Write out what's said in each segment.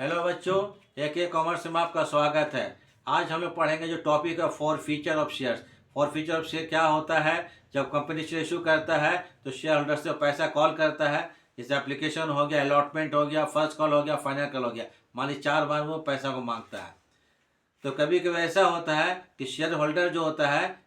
Hello बच्चों, AK commerce में आपका स्वागत है। आज हम लोग पढ़ेंगे जो टॉपिक है for feature of shares. For feature of share क्या होता है? जब कंपनी शेयर इशू करता है तो शेयर होल्डर से पैसा कॉल करता है। जैसे एप्लीकेशन हो गया, अलॉटमेंट हो गया, फर्स्ट कॉल हो गया, फाइनल कॉल हो गया। मान ली 4 बार वो पैसा को मांगता है। तो कभी कभी ऐसा होता है कि शेयर होल्डर जो होता है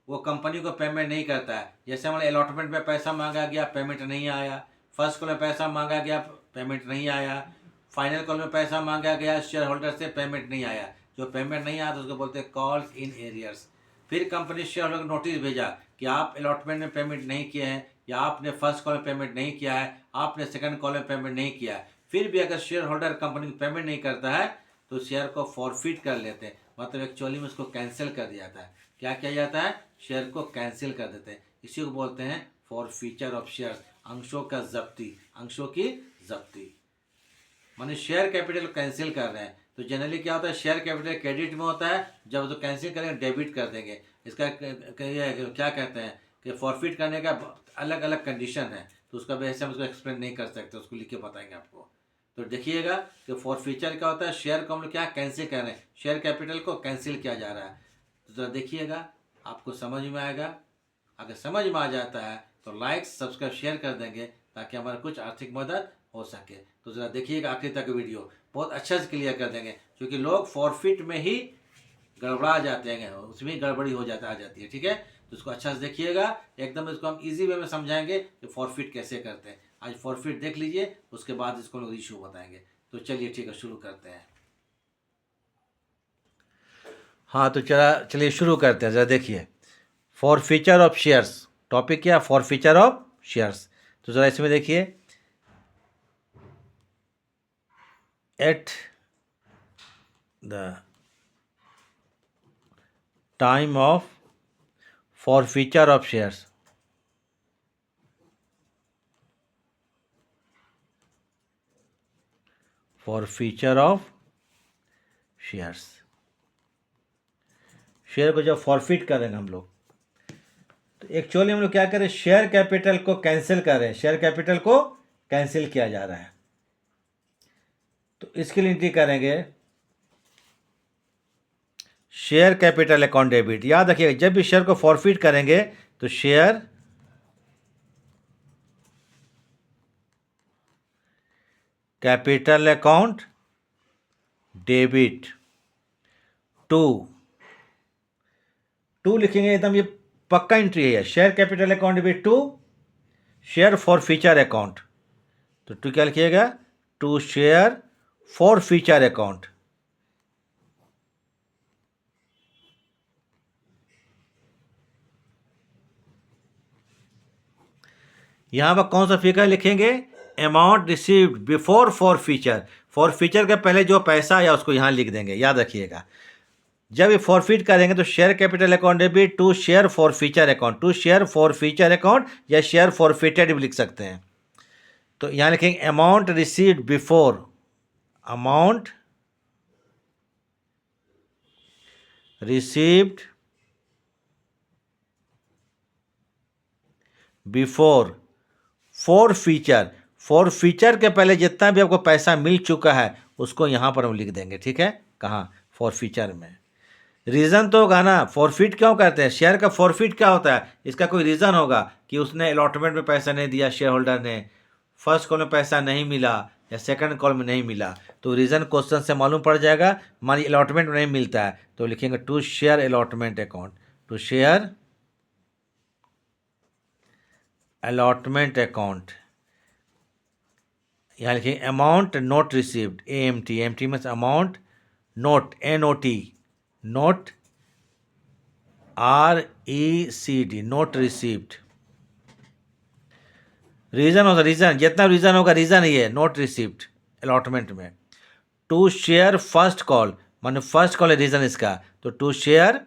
वो कंपनी को पेमेंट नहीं करता है। जैसे हमारे अलॉटमेंट में पैसा मांगा गया, पेमेंट नहीं आया। फर्स्ट कॉल में पैसा मांगा गया, पेमेंट नहीं आया। फाइनल कॉल में पैसा मांगा गया शेयर होल्डर से, पेमेंट नहीं आया। जो पेमेंट नहीं आया तो उसको बोलते हैं कॉल्स इन एरियर्स। फिर कंपनी शेयर होल्डर को नोटिस भेजा कि आप अलॉटमेंट में पेमेंट नहीं किए हैं, या आपने फर्स्ट कॉल में पेमेंट नहीं किया है, आपने सेकंड कॉल में पेमेंट नहीं किया है। फिर भी अगर शेयर होल्डर कंपनी को पेमेंट नहीं करता है तो शेयर को फॉरफिट कर लेते हैं, मतलब एक्चुअली में उसको कैंसिल कर दिया जाता है। क्या किया जाता है? शेयर को कैंसिल कर देते हैं। इसी को बोलते हैं फॉर फीचर ऑफ शेयर्स, अंशों का जब्ती, अंशों की जब्ती। माने शेयर कैपिटल कैंसिल कर रहे हैं। तो जनरली क्या होता है, शेयर कैपिटल क्रेडिट में होता है, जब उसको कैंसिल करेंगे डेबिट कर देंगे। इसका क्या कहते हैं कि फॉरफिट करने का अलग अलग कंडीशन है, तो उसका वैसे हम उसको एक्सप्लेन नहीं कर सकते, उसको लिख के बताएंगे आपको। तो देखिएगा कि फॉर फीचर क्या होता है, शेयर को हम लोग क्या कैंसिल कर रहे हैं, शेयर कैपिटल को कैंसिल किया जा रहा है। तो जरा देखिएगा, आपको समझ में आएगा। अगर समझ में आ जाता है तो लाइक सब्सक्राइब शेयर कर देंगे, ताकि हमारा कुछ आर्थिक मदद हो सके। तो ज़रा देखिएगा आखिर तक वीडियो, बहुत अच्छे से क्लियर कर देंगे, क्योंकि लोग फॉरफिट में ही गड़बड़ा जाते हैं, उसमें ही गड़बड़ी हो जाता आ जाती है। ठीक है, तो उसको अच्छा से देखिएगा, एकदम इसको हम इजी वे में समझाएंगे कि फॉरफिट कैसे करते हैं। आज फॉरफिट देख लीजिए, उसके बाद इसको लोग इशू बताएंगे। तो चलिए ठीक है, शुरू करते हैं। हाँ तो चलिए शुरू करते हैं। ज़रा देखिए, for feature of shares topic क्या, फॉर फीचर ऑफ शेयर्स। तो ज़रा इसमें देखिए, at the time of for feature of shares, for feature of shares, share को जब फॉरफिट करेंगे हम लोग, तो एक्चुअली हम लोग क्या करें, शेयर कैपिटल को कैंसिल कर रहे हैं। शेयर कैपिटल को कैंसिल किया जा रहा है, तो इसके लिए एंट्री करेंगे शेयर कैपिटल अकाउंट डेबिट। याद रखिएगा, जब भी शेयर को फॉरफिट करेंगे तो share capital account debit to लिखेंगे, एकदम ये पक्का एंट्री है। Share capital account debit to share forfeiture account. तो टू क्या लिखिएगा, to share forfeiture account. यहां पर कौन सा फिगर लिखेंगे, amount received before forfeiture. Forfeiture के पहले जो पैसा आया उसको यहां लिख देंगे। याद रखिएगा, जब ये फॉरफिट करेंगे तो share capital account debit to share forfeiture account, to share forfeiture account या शेयर फॉरफिटेड भी लिख सकते हैं। तो यहां लिखेंगे amount received before, amount received before forfeiture. Forfeiture के पहले जितना भी आपको पैसा मिल चुका है उसको यहां पर हम लिख देंगे। ठीक है, कहाँ, फॉर फीचर में। रीज़न तो होगा ना, फॉरफिट क्यों करते हैं, शेयर का फॉरफिट क्या होता है, इसका कोई रीज़न होगा कि उसने अलॉटमेंट में पैसा नहीं दिया, शेयर होल्डर ने फर्स्ट कॉल में पैसा नहीं मिला या सेकंड कॉल में नहीं मिला। तो रीज़न क्वेश्चन से मालूम पड़ जाएगा। मान लीजिए अलॉटमेंट में नहीं मिलता है तो लिखेंगे to share allotment account, to share allotment account. यहाँ लिखेंगे amount not received, AMT, AMT means amount not, NOT, not RECD, not received. Reason होगा, रीजन जितना रीजन होगा, रीजन ही है नोट रिसीव्ड अलॉटमेंट में। टू शेयर फर्स्ट कॉल, माने first call है रीजन इसका, तो to share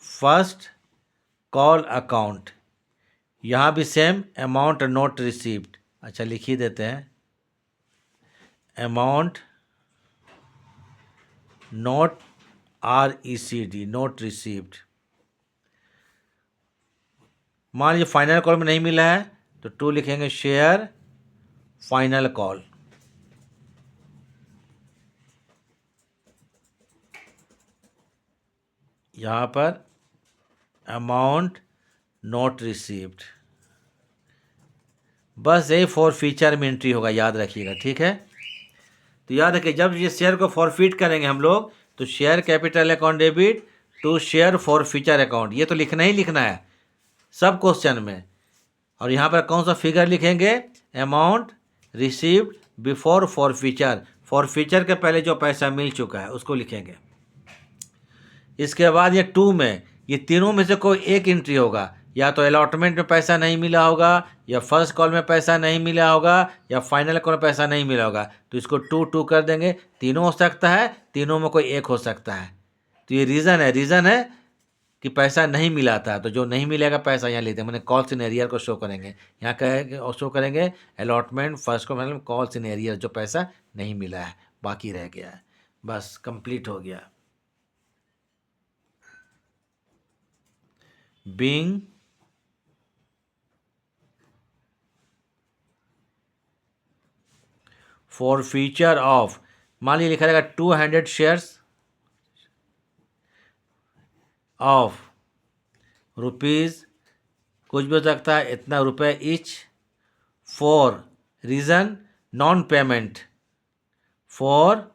first call account. यहां भी सेम अमाउंट नोट रिसीव्ड। अच्छा लिख ही देते हैं, amount note RECD, not received. मान लीजिए फाइनल कॉल में नहीं मिला है तो टू लिखेंगे शेयर फाइनल कॉल। यहाँ पर अमाउंट नॉट रिसीव्ड, बस यही फॉर फीचर में एंट्री होगा, याद रखिएगा, ठीक है। तो याद रखिए जब ये शेयर को फॉरफिट करेंगे हम लोग तो share capital account debit to share forfeiture account, ये तो लिखना ही लिखना है सब क्वेश्चन में। और यहाँ पर कौन सा फिगर लिखेंगे, amount received before forfeiture के पहले जो पैसा मिल चुका है उसको लिखेंगे। इसके बाद ये टू में ये तीनों में से कोई एक एंट्री होगा, या तो अलॉटमेंट में पैसा नहीं मिला होगा, या फर्स्ट कॉल में पैसा नहीं मिला होगा, या फाइनल कॉल में पैसा नहीं मिला होगा। तो इसको टू टू कर देंगे, तीनों हो सकता है, तीनों में कोई एक हो सकता है। तो ये रीज़न है कि पैसा नहीं मिला था, तो जो नहीं मिलेगा पैसा यहाँ लेते हैं, मैंने कॉल्स इन एरियर को शो करेंगे, यहाँ कहेंगे और शो करेंगे अलॉटमेंट फर्स्ट कॉल मतलब कॉल्स इन एरियर, जो पैसा नहीं मिला है बाकी रह गया है, बस कंप्लीट हो गया। बीइंग फॉर फीचर ऑफ, मान लीजिए लिखा रहेगा 200 शेयर्स ऑफ रुपीज़, कुछ भी हो सकता है, इतना रुपए each, for reason non payment, for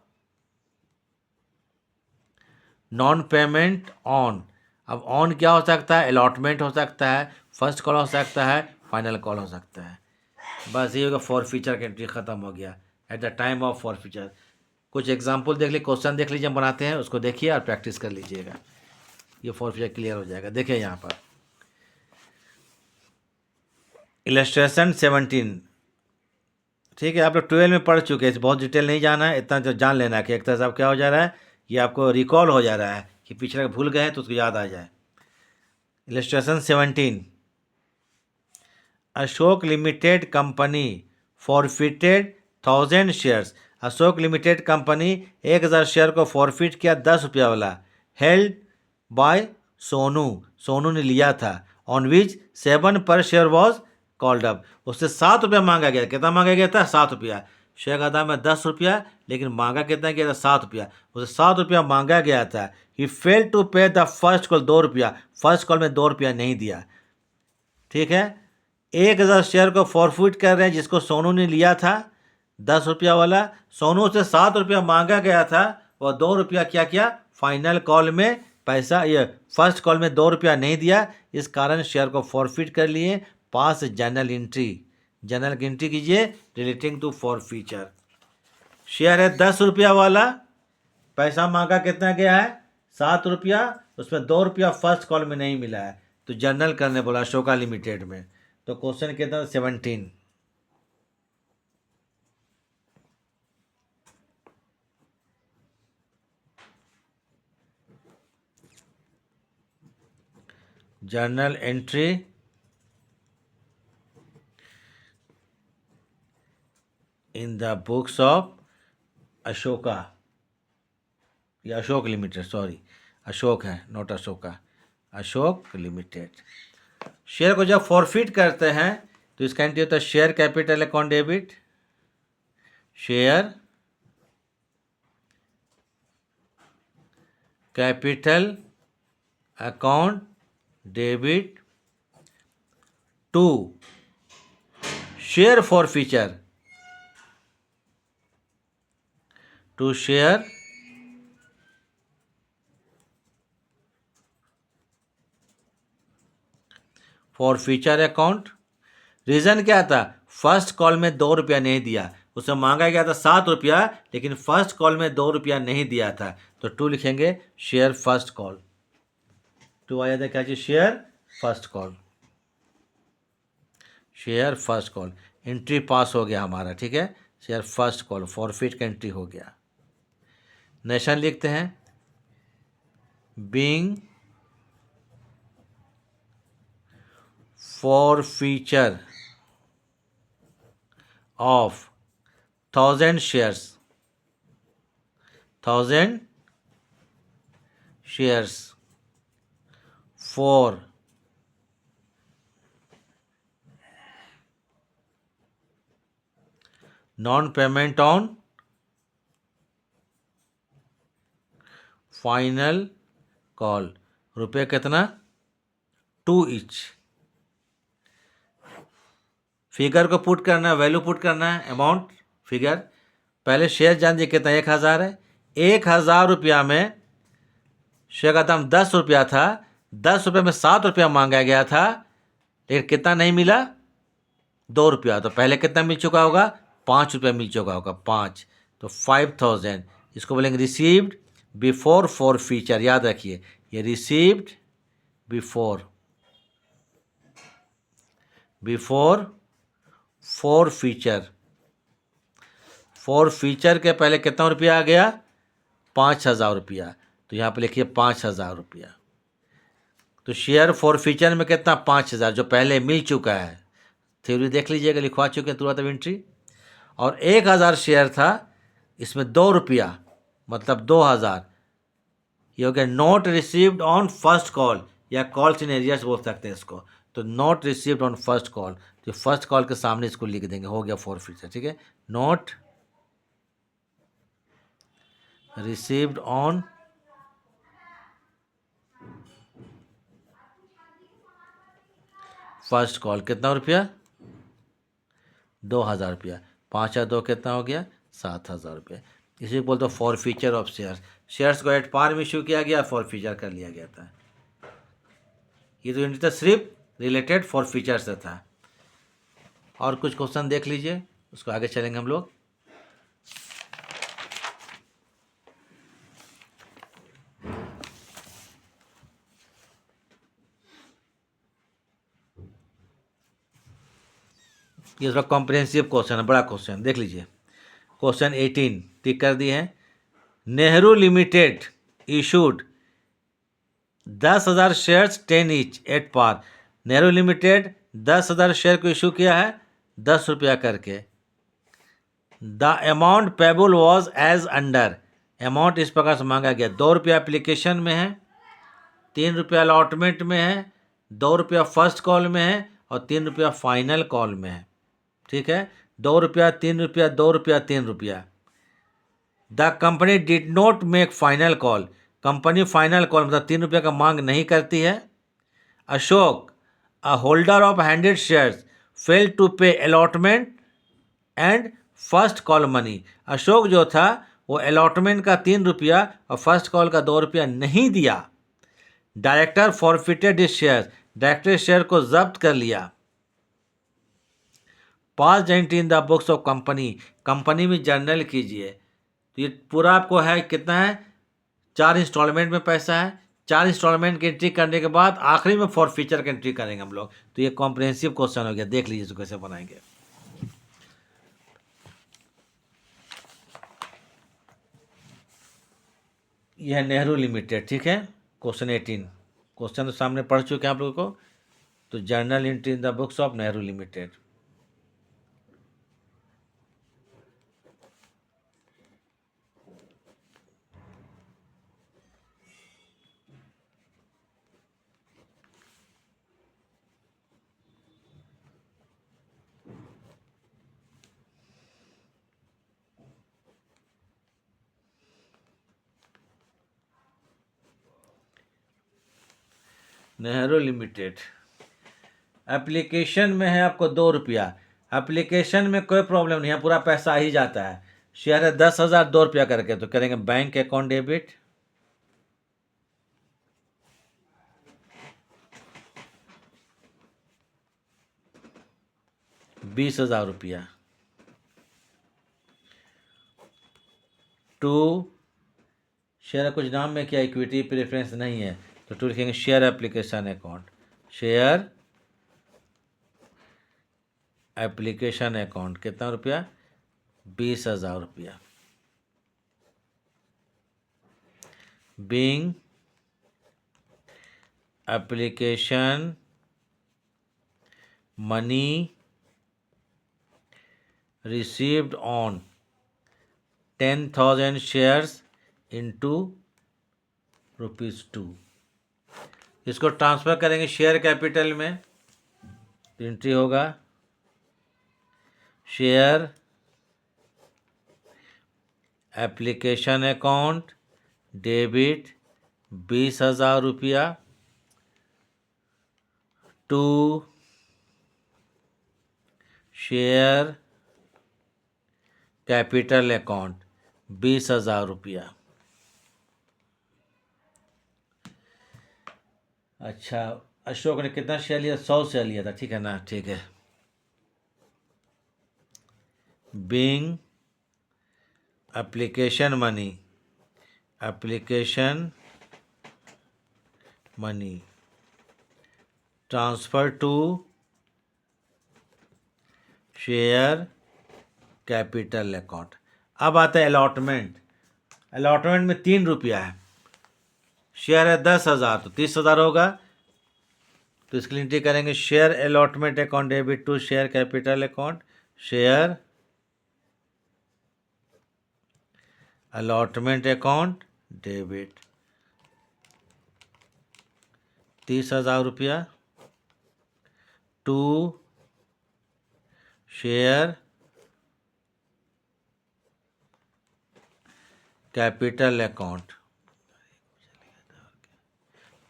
non payment on. अब ऑन क्या हो सकता है, अलॉटमेंट हो सकता है, फर्स्ट कॉल हो सकता है, फाइनल कॉल हो सकता है। बस ये होगा फॉर फीचर का एंट्री ख़त्म हो गया at the time of for feature. कुछ एग्जाम्पल देख लीजिए, क्वेश्चन देख लीजिए हम बनाते हैं, उसको देखिए और प्रैक्टिस कर लीजिएगा, ये फॉर फीचर क्लियर हो जाएगा। देखिए यहाँ पर इलस्ट्रेशन 17, ठीक है, आप लोग 12 में पढ़ चुके हैं, बहुत डिटेल नहीं जाना है, इतना जो जान लेना है कि एक तरह से अब क्या हो जा रहा है, ये आपको रिकॉल हो जा रहा है कि पिछले भूल गए हैं तो उसको याद आ जाए। Illustration 17, Ashok limited company forfeited 1000 shares, Ashok limited company 1000 share को फॉरफिट किया 10 रुपया वाला, हेल्ड बाय सोनू, सोनू ने लिया था, ऑन विच 7 पर शेयर वॉज कॉल्ड अप, उससे 7 रुपया मांगा गया, कितना मांगा गया था, 7 रुपया, शेयर का दाम है 10 रुपया, लेकिन मांगा कितना गया था, 7 रुपया, उसे 7 रुपया मांगा गया था। ही फेल टू पे द फर्स्ट कॉल, 2 रुपया, फर्स्ट कॉल में 2 रुपया नहीं दिया, ठीक है। 1000 शेयर को फॉरफिट कर रहे हैं जिसको सोनू ने लिया था 10 रुपया वाला, सोनू से 7 रुपया मांगा गया था, और 2 रुपया क्या किया, फाइनल कॉल में पैसा, ये फर्स्ट कॉल में 2 रुपया नहीं दिया, इस कारण शेयर को फॉरफिट कर लिए। Pass journal entry, journal entry कीजिए relating to forfeiture. Share है 10 रुपया वाला, पैसा मांगा कितना गया है, 7 रुपया, उसमें 2 रुपया फर्स्ट कॉल में नहीं मिला है, तो जर्नल करने बोला अशोका लिमिटेड में। तो क्वेश्चन कितना, 17, journal entry in the books of Ashoka, या अशोक लिमिटेड, सॉरी अशोक है not Ashoka, Ashok limited. Share को जब फॉरफिट करते हैं तो इसका एंट्री होता है share capital account debit, share capital account debit to share forfeiture, to share forfeiture account. Reason क्या था, फर्स्ट कॉल में 2 रुपया नहीं दिया, उसे मांगा गया था 7 रुपया, लेकिन फर्स्ट कॉल में 2 रुपया नहीं दिया था, तो टू लिखेंगे शेयर फर्स्ट कॉल, टू आया था क्या चीज, share first call, share first call, entry पास हो गया हमारा, ठीक है, शेयर फर्स्ट कॉल फॉरफिट का एंट्री हो गया। नेशन लिखते हैं, being for feature of 1000 shares, 1000 shares for non payment on final call, रुपये कितना, 2 ईच। फिगर को पुट करना है, वैल्यू पुट करना है, अमाउंट फिगर। पहले शेयर जान दीजिए कितना, 1000 है। 1000 रुपया में शेयर का दाम 10 रुपया था, 10 रुपये में 7 रुपया मांगा गया था, लेकिन कितना नहीं मिला, 2 रुपया। तो पहले कितना मिल चुका होगा, 5 रुपया मिल चुका होगा, 5। तो 5000, इसको बोलेंगे रिसीव्ड बिफोर फॉर फीचर। याद रखिए, ये received before forfeiture. Forfeiture के पहले कितना रुपया आ गया, 5000 रुपया। तो यहाँ पे लिखिए 5000 रुपया। तो शेयर फॉर फीचर में कितना, 5000, जो पहले मिल चुका है। थ्योरी देख लीजिएगा, लिखवा चुके हैं तुरंत एंट्री। और 1000 शेयर था, इसमें 2 रुपया मतलब 2000। ये हो गया not received on first call, या कॉल्स इन एरियर्स बोल सकते हैं इसको। तो not received on first call, तो फर्स्ट कॉल के सामने इसको लिख देंगे, हो गया फॉर फीचर। ठीक है, not received on first call, कितना रुपया, 2000 रुपया। 5 और 2 कितना हो गया, 7000 रुपया। इसी को बोलते हैं for feature of shares. Shares को एट पार में इशू किया गया, फॉर फीचर कर लिया गया था। ये तो यूनिट सिर्फ रिलेटेड फॉर फीचर से था। और कुछ क्वेश्चन देख लीजिए, उसको आगे चलेंगे हम लोग। ये थोड़ा कॉम्प्रिहेंसिव क्वेश्चन है, बड़ा क्वेश्चन, देख लीजिए। क्वेश्चन 18 टिक कर दिए हैं। Nehru limited issued 10,000 shares 10 each at par. Nehru limited 10,000 share को इशू किया है 10 रुपया करके। The amount payable was as under. Amount इस प्रकार से मांगा गया, 2 रुपया एप्लीकेशन में है, 3 रुपया अलॉटमेंट में है, 2 रुपया फर्स्ट कॉल में है, और 3 रुपया फाइनल कॉल में है। ठीक है, 2 रुपया, 3 रुपया, 2 रुपया, 3 रुपया। The company did not make final call. Company final call मतलब 3 रुपये का मांग नहीं करती है। Ashok a holder of 100 shares fail to pay allotment and first call money. Ashok जो था वो अलॉटमेंट का 3 रुपया और फर्स्ट कॉल का 2 रुपया नहीं दिया। Director forfeited his share. Director share को जब्त कर लिया। Pass entry in the books of company. Company में जर्नल कीजिए। तो ये पूरा आपको है, कितना है, 4 इंस्टॉलमेंट में पैसा है। 4 इंस्टॉलमेंट की एंट्री करने के बाद आखिरी में फॉर फीचर की एंट्री करेंगे हम लोग। तो ये कॉम्प्रिहेंसिव क्वेश्चन हो गया, देख लीजिए इसको कैसे बनाएंगे। यह है नेहरू लिमिटेड। ठीक है, क्वेश्चन 18। क्वेश्चन तो सामने पढ़ चुके हैं आप लोगों को। तो journal entry in the books of Nehru limited. Nehru limited application में है आपको 2 रुपया। एप्लीकेशन में कोई प्रॉब्लम नहीं है, पूरा पैसा आ ही जाता है। शेयर है 10,000, 2 रुपया करके। तो करेंगे bank account debit, ₹20,000 to share कुछ नाम में क्या इक्विटी प्रेफरेंस नहीं है, तो टू लिखेंगे share application account. Share application account कितना रुपया, ₹20,000। Being application money received on 10,000 shares into ₹2। इसको ट्रांसफर करेंगे शेयर कैपिटल में। तो एंट्री होगा शेयर एप्लीकेशन अकाउंट डेबिट 20,000 रुपया टू शेयर कैपिटल अकाउंट 20,000 रुपया। अच्छा, अशोक ने कितना शेयर लिया? 100 शेयर लिया था, ठीक है ना? ठीक है। Being application money transfer to share capital account. अब आता है अलॉटमेंट। अलॉटमेंट में 3 रुपया है, शेयर है 10,000 तो 30,000 होगा। तो इसके लिए एंट्री करेंगे share allotment account debit to share capital account. Share allotment account debit 30,000 रुपया to share capital account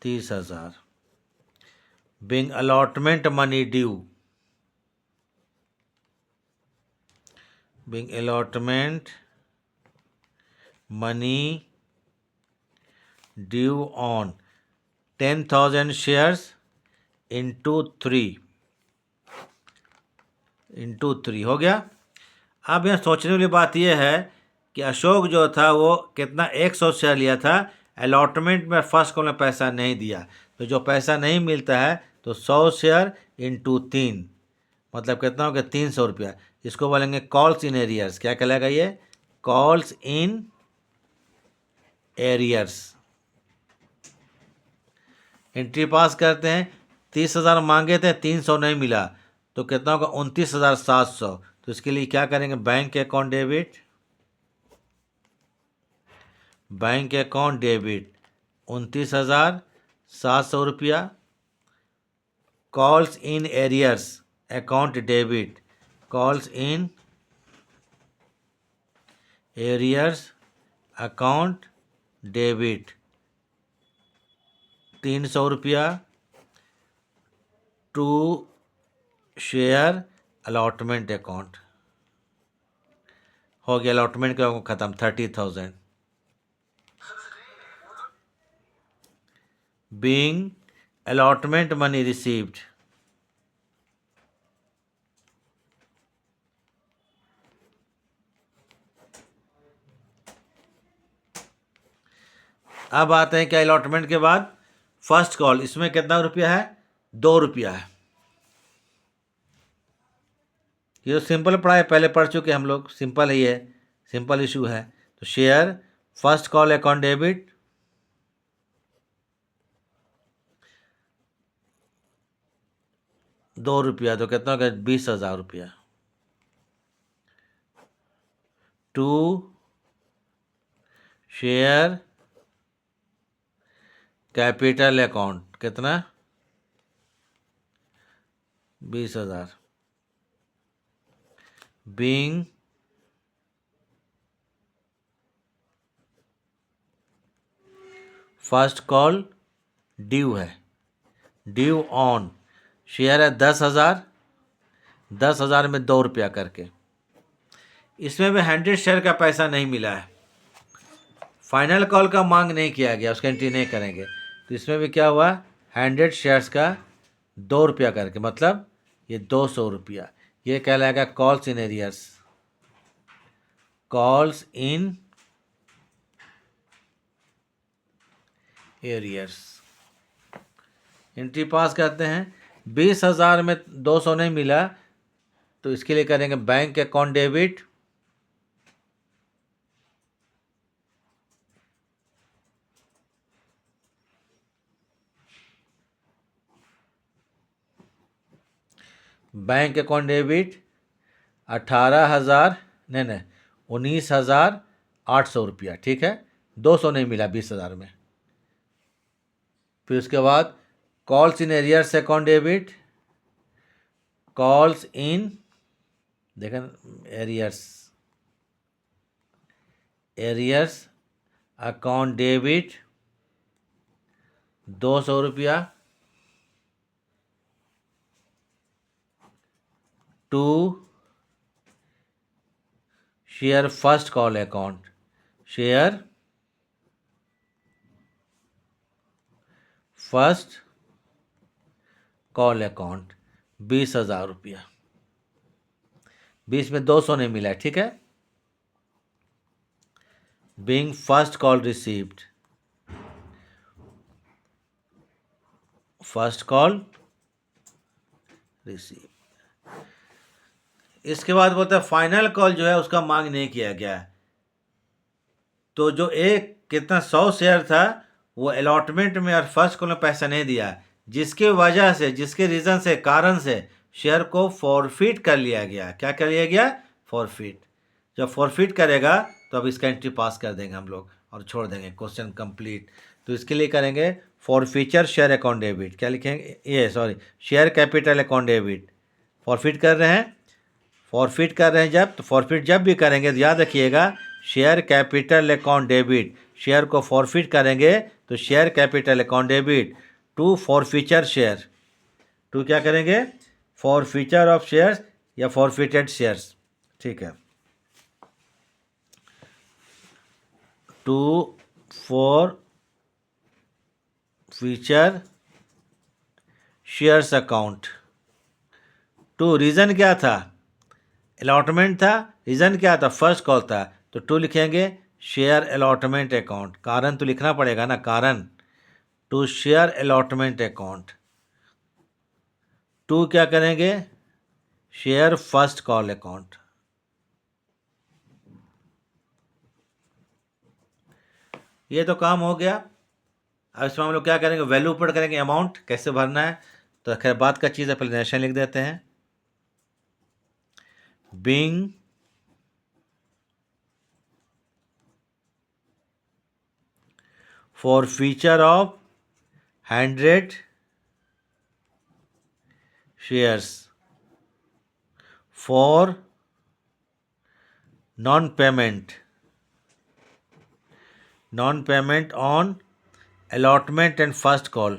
30,000। Being allotment money due, being allotment money due on 10,000 shares into 3 हो गया। अब यहाँ सोचने वाली बात यह है कि अशोक जो था वो कितना 100 शेयर लिया था, अलॉटमेंट में फर्स्ट कॉल में पैसा नहीं दिया, तो जो पैसा नहीं मिलता है तो 100 शेयर इंटू 3 मतलब कितना हो गया? 300 रुपया। इसको बोलेंगे कॉल्स इन एरियर्स। क्या कहलाएगा ये? Calls in arrears. एंट्री पास करते हैं। 30,000 मांगे थे, 300 नहीं मिला, तो कितना होगा? 29,700। तो इसके लिए क्या करेंगे? बैंक अकाउंट डेबिट 29,700 रुपया। Calls in arrears account debit, calls in arrears account debit 300 रुपया टू शेयर अलॉटमेंट अकाउंट। हो गया अलॉटमेंट का खत्म। 30,000। बीइंग अलॉटमेंट मनी रिसीव्ड, अब आते हैं क्या अलॉटमेंट के बाद? First call. इसमें कितना रुपया है? 2 रुपया है। ये तो सिंपल पढ़ा है, पहले पढ़ चुके हम लोग, सिंपल ही है, सिंपल इशू है। तो share first call account debit 2 रुपया, तो कितना हो गया? 20,000 रुपया टू शेयर कैपिटल अकाउंट कितना? 20,000। बीइंग फर्स्ट कॉल ड्यू है, ड्यू ऑन शेयर है 10,000, 10,000 में 2 रुपया करके। इसमें भी 100 शेयर का पैसा नहीं मिला है, फाइनल कॉल का मांग नहीं किया गया, उसका एंट्री नहीं करेंगे। तो इसमें भी क्या हुआ? 100 शेयर्स का 2 रुपया करके, मतलब ये 200 रुपया। ये कहलाएगा calls in arrears, calls in arrears. Entry पास करते हैं। 20,000 में 200 नहीं मिला, तो इसके लिए करेंगे bank account debit bank account debit 18,000 नहीं 19,800 रुपया, ठीक है। 200 नहीं मिला 20,000 में। फिर उसके बाद calls in arrears account debit, calls in देखें एरियर्स एरियर्स अकाउंट डेबिट 200 रुपया to share first call account, share first call account 20,000 रुपया। 20 में 200 नहीं मिला, ठीक है। Being first call received, first call receive. इसके बाद बोलता है फाइनल कॉल जो है उसका मांग नहीं किया गया है। तो जो एक कितना 100 शेयर था वो अलॉटमेंट में और फर्स्ट कॉल में पैसा नहीं दिया, जिसके वजह से, जिसके रीज़न से, कारण से शेयर को फॉरफिट कर लिया गया। क्या कर लिया गया? फॉरफिट। जब फॉरफिट करेगा तो अब इसका एंट्री पास कर देंगे हम लोग और छोड़ देंगे, क्वेश्चन कंप्लीट। तो इसके लिए करेंगे फॉरफीचर शेयर अकाउंट डेबिट। क्या लिखेंगे? ये sorry, share capital account debit. Forfeit कर रहे हैं, फॉरफिट कर रहे हैं जब, तो फॉरफिट जब भी करेंगे तो याद रखिएगा share capital account debit. Share को फॉरफिट करेंगे तो share capital account debit to forfeiture share. To क्या करेंगे? फॉरफीचर ऑफ शेयर्स या फॉरफिटेड शेयर्स, ठीक है। To forfeiture shares account. To reason क्या था? अलॉटमेंट था। रीज़न क्या था? फर्स्ट कॉल था। तो टू लिखेंगे शेयर अलॉटमेंट अकाउंट। कारण तो लिखना पड़ेगा ना, कारण। To share allotment account. To क्या करेंगे? Share first call account. ये तो काम हो गया। अब इसमें हम लोग क्या करेंगे? वैल्यू पुट करेंगे, अमाउंट कैसे भरना है। तो खैर बात का चीज़ है, पहले नेशन लिख देते हैं। Being for feature of 100 shares for non payment on allotment and first call,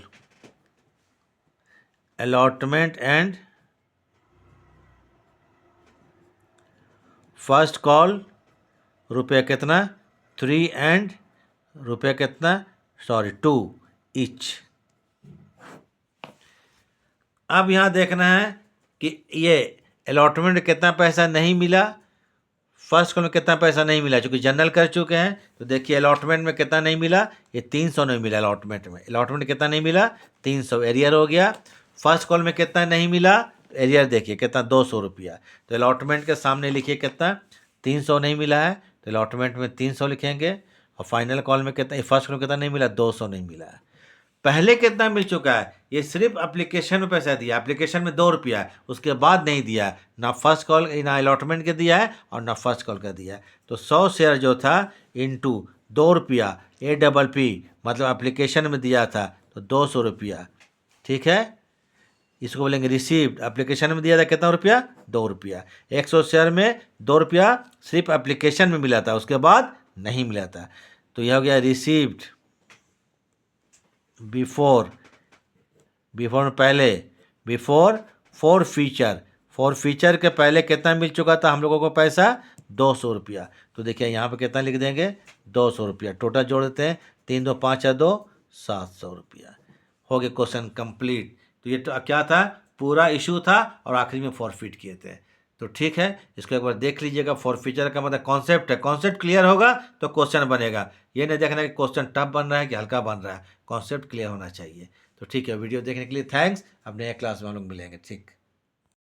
allotment and first call रुपये कितना? 3 एंड रुपये कितना? 2 ईच। अब यहाँ देखना है कि ये अलॉटमेंट में कितना पैसा नहीं मिला, फर्स्ट कॉल में कितना पैसा नहीं मिला। चूँकि जनरल कर चुके हैं तो देखिए अलॉटमेंट में कितना नहीं मिला, ये 300 नहीं मिला अलॉटमेंट में। अलॉटमेंट कितना नहीं मिला? 300, एरियर हो गया। फर्स्ट कॉल में कितना नहीं मिला? एरियर देखिए कितना, 200 रुपया। तो अलॉटमेंट के सामने लिखिए कितना, 300 नहीं मिला है तो अलॉटमेंट में 300 लिखेंगे। और फाइनल कॉल में कितना, फर्स्ट कॉल में कितना नहीं मिला? 200 नहीं मिला है। पहले कितना मिल चुका है? ये सिर्फ एप्लीकेशन में पैसा दिया, एप्लीकेशन में 2 रुपया है, उसके बाद नहीं दिया, ना फर्स्ट कॉल ना अलॉटमेंट के दिया है और ना फर्स्ट कॉल का दिया है। तो 100 शेयर जो था इंटू 2 रुपया APP, मतलब एप्लीकेशन में दिया था तो 200 रुपया, ठीक है। इसको बोलेंगे रिसीव्ड। एप्लीकेशन में दिया था कितना रुपया? 2 रुपया। 100 शेयर में 2 रुपया सिर्फ एप्लीकेशन में मिला था, उसके बाद नहीं मिला था। तो यह हो गया रिसीव्ड बिफोर में पहले, बिफोर फॉर फीचर के पहले कितना मिल चुका था हम लोगों को पैसा? 200 रुपया। तो देखिए यहाँ पे कितना लिख देंगे? 200 रुपया। टोटल जोड़ देते हैं, 3 2 5 2 700 रुपया। हो गया क्वेश्चन कंप्लीट। तो ये तो क्या था? पूरा इशू था और आखिरी में फॉरफिट किए थे। तो ठीक है, इसको एक बार देख लीजिएगा। फॉरफीचर का मतलब कॉन्सेप्ट है, कॉन्सेप्ट क्लियर होगा तो क्वेश्चन बनेगा। ये नहीं देखना कि क्वेश्चन टफ बन रहा है कि हल्का बन रहा है, कॉन्सेप्ट क्लियर होना चाहिए। तो ठीक है, वीडियो देखने के लिए थैंक्स। अब नए क्लास में हम लोग मिलेंगे, ठीक।